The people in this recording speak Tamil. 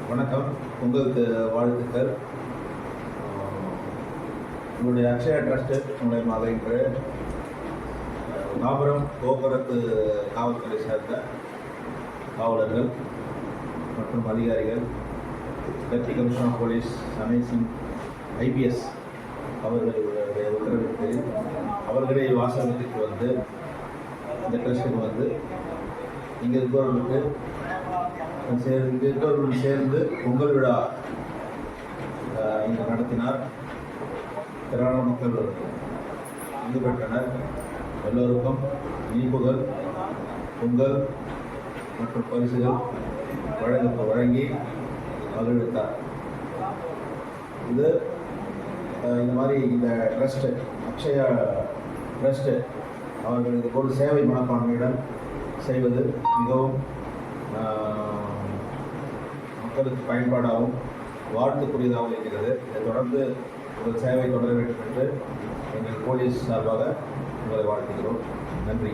வணக்கம். உங்களுக்கு வாழ்த்துக்கள். உங்களுடைய அக்ஷயா ட்ரஸ்ட் மூலயமாக இன்று தாம்பரம் போக்குவரத்து காவல்துறை சேர்ந்த காவலர்கள் மற்றும் அதிகாரிகள், டெப்டி கமிஷனர் ஆஃப் போலீஸ் சமேசிங் IPS அவர்களுடைய உத்தரவிற்கு அவர்களே வாசகத்துக்கு வந்து இந்த ட்ரஸ்ட்டுக்கு வந்து இங்கே இருப்பவர்களுக்கு சேர்ந்து பொங்கல் விழா இங்கு நடத்தினார். திரளான மக்கள் பங்கு பெற்றனர். எல்லோருக்கும் இனிப்புகள், பொங்கல் மற்றும் பரிசுகள் வழங்கி மகிழ்வித்தார். இது இந்த மாதிரி இந்த ட்ரஸ்ட்டு அக்ஷயா ட்ரஸ்ட்டு அவர்கள் இது போல் சேவை மனப்பான்மையுடன் செய்வது மிகவும் மக்களுக்கு பயன்பாடாகவும் வாழ்த்துக்குரியதாகவும் இருக்கிறது. இதை தொடர்ந்து உங்கள் சேவை தொடர வேண்டும் என்று எங்கள் போலீஸ் சார்பாக உங்களை வாழ்த்துகிறோம். நன்றி.